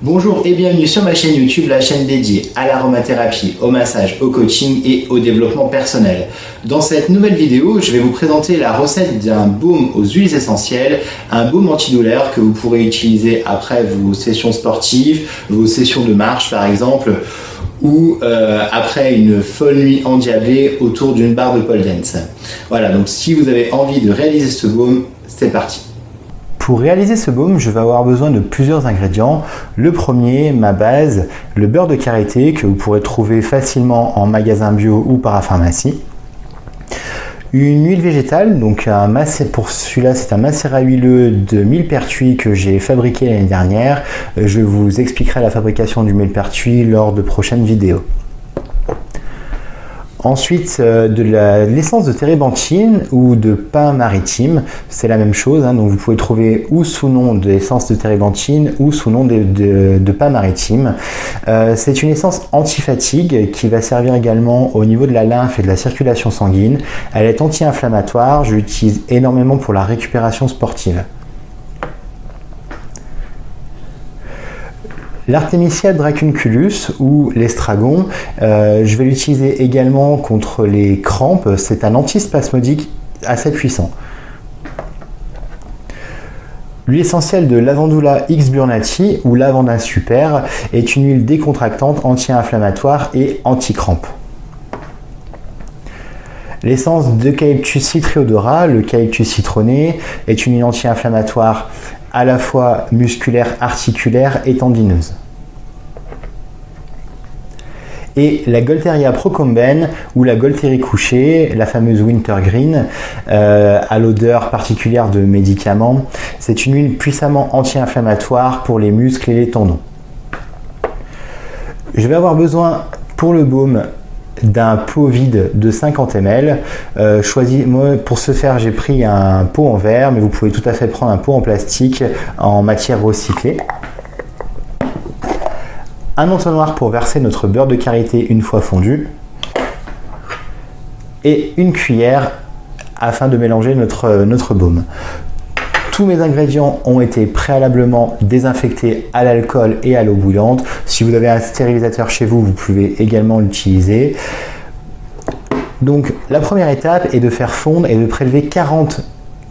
Bonjour et bienvenue sur ma chaîne YouTube, la chaîne dédiée à l'aromathérapie, au massage, au coaching et au développement personnel. Dans cette nouvelle vidéo, je vais vous présenter la recette d'un baume aux huiles essentielles, un baume antidouleur que vous pourrez utiliser après vos sessions sportives, vos sessions de marche par exemple, ou après une folle nuit endiablée autour d'une barre de pole dance. Voilà, donc si vous avez envie de réaliser ce baume, c'est parti. Pour réaliser ce baume, je vais avoir besoin de plusieurs ingrédients. Le premier, ma base, le beurre de karité que vous pourrez trouver facilement en magasin bio ou parapharmacie. Une huile végétale, donc pour celui-là c'est un macérat huileux de millepertuis que j'ai fabriqué l'année dernière. Je vous expliquerai la fabrication du millepertuis lors de prochaines vidéos. Ensuite, de l'essence de térébenthine ou de pin maritime, c'est la même chose, donc vous pouvez trouver ou sous nom d'essence de térébenthine ou sous nom de pin maritime. C'est une essence anti-fatigue qui va servir également au niveau de la lymphe et de la circulation sanguine. Elle est anti-inflammatoire, je l'utilise énormément pour la récupération sportive. L'Artemisia dracunculus ou l'estragon, je vais l'utiliser également contre les crampes. C'est un antispasmodique assez puissant. L'huile essentielle de Lavandula X Burnati ou Lavanda Super est une huile décontractante, anti-inflammatoire et anti-crampe. L'essence d'Eucalyptus citriodora, l'eucalyptus citronné, est une huile anti-inflammatoire à la fois musculaire, articulaire et tendineuse. Et la Golteria procombens ou la Golterie couchée, la fameuse wintergreen, à l'odeur particulière de médicaments, c'est une huile puissamment anti-inflammatoire pour les muscles et les tendons. Je vais avoir besoin pour le baume d'un pot vide de 50 ml. Moi, pour ce faire, j'ai pris un pot en verre, mais vous pouvez tout à fait prendre un pot en plastique en matière recyclée. Un entonnoir pour verser notre beurre de karité une fois fondu. Et une cuillère afin de mélanger notre baume. Tous mes ingrédients ont été préalablement désinfectés à l'alcool et à l'eau bouillante. Si vous avez un stérilisateur chez vous, vous pouvez également l'utiliser. Donc la première étape est de faire fondre et de prélever 40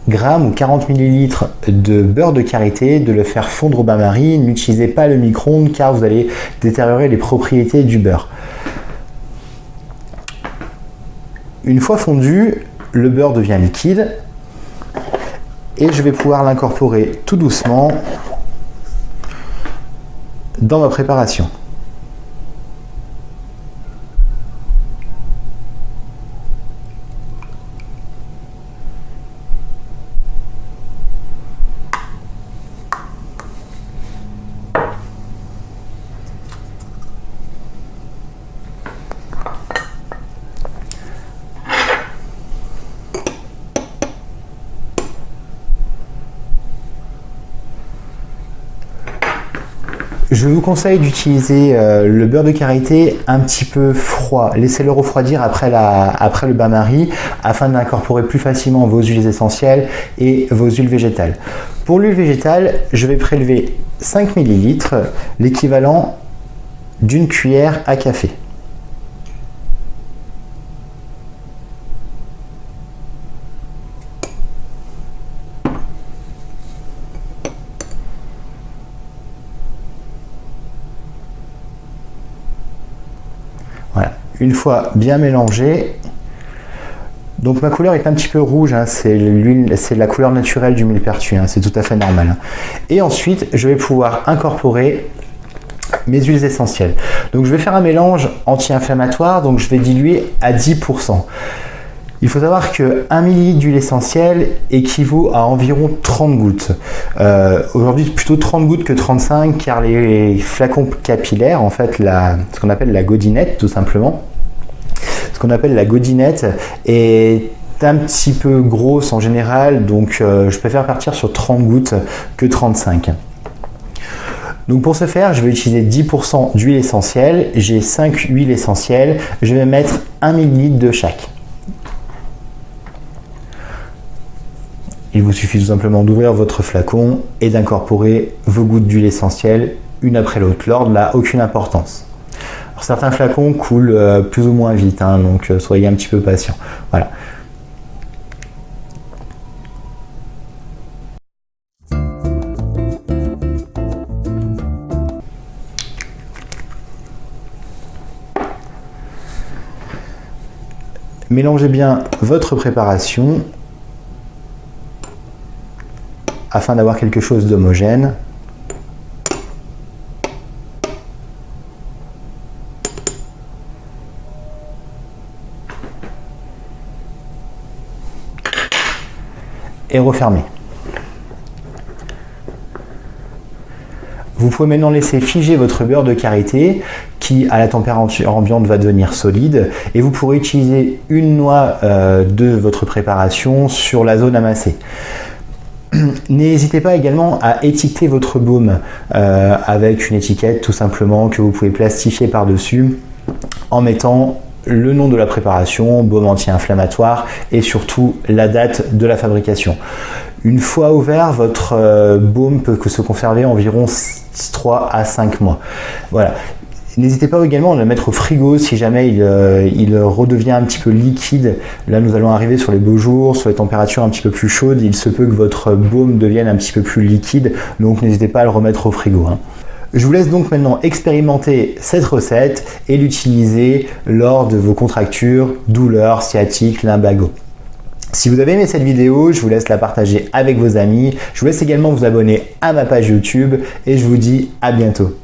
grammes ou 40 ml de beurre de karité, de le faire fondre au bain-marie. N'utilisez pas le micro-ondes car vous allez détériorer les propriétés du beurre. Une fois fondu, le beurre devient liquide. Et je vais pouvoir l'incorporer tout doucement dans ma préparation. Je vous conseille d'utiliser le beurre de karité un petit peu froid. Laissez-le refroidir après le bain-marie afin d'incorporer plus facilement vos huiles essentielles et vos huiles végétales. Pour l'huile végétale, je vais prélever 5 ml, l'équivalent d'une cuillère à café. Voilà. Une fois bien mélangé, donc ma couleur est un petit peu rouge, c'est la couleur naturelle du millepertuis, c'est tout à fait normal. Et ensuite, je vais pouvoir incorporer mes huiles essentielles. Donc je vais faire un mélange anti-inflammatoire, donc je vais diluer à 10%. Il faut savoir que 1 ml d'huile essentielle équivaut à environ 30 gouttes. Aujourd'hui, plutôt 30 gouttes que 35, car les flacons capillaires, en fait, ce qu'on appelle la godinette, tout simplement, ce qu'on appelle la godinette est un petit peu grosse en général, donc je préfère partir sur 30 gouttes que 35. Donc pour ce faire, je vais utiliser 10% d'huile essentielle. J'ai 5 huiles essentielles. Je vais mettre 1 ml de chaque. Il vous suffit tout simplement d'ouvrir votre flacon et d'incorporer vos gouttes d'huile essentielle une après l'autre. L'ordre n'a aucune importance. Alors, certains flacons coulent plus ou moins vite, hein, donc soyez un petit peu patient. Voilà. Mélangez bien votre préparation afin d'avoir quelque chose d'homogène. Et refermez. Vous pouvez maintenant laisser figer votre beurre de karité qui, à la température ambiante, va devenir solide. Et vous pourrez utiliser une noix de votre préparation sur la zone amassée. N'hésitez pas également à étiqueter votre baume avec une étiquette tout simplement que vous pouvez plastifier par-dessus en mettant le nom de la préparation, baume anti-inflammatoire et surtout la date de la fabrication. Une fois ouvert, votre baume peut se conserver environ 3 à 5 mois. Voilà. N'hésitez pas également à le mettre au frigo si jamais il redevient un petit peu liquide. Là, nous allons arriver sur les beaux jours, sur les températures un petit peu plus chaudes. Il se peut que votre baume devienne un petit peu plus liquide, donc n'hésitez pas à le remettre au frigo, hein. Je vous laisse donc maintenant expérimenter cette recette et l'utiliser lors de vos contractures, douleurs, sciatiques, lumbago. Si vous avez aimé cette vidéo, je vous laisse la partager avec vos amis. Je vous laisse également vous abonner à ma page YouTube et je vous dis à bientôt.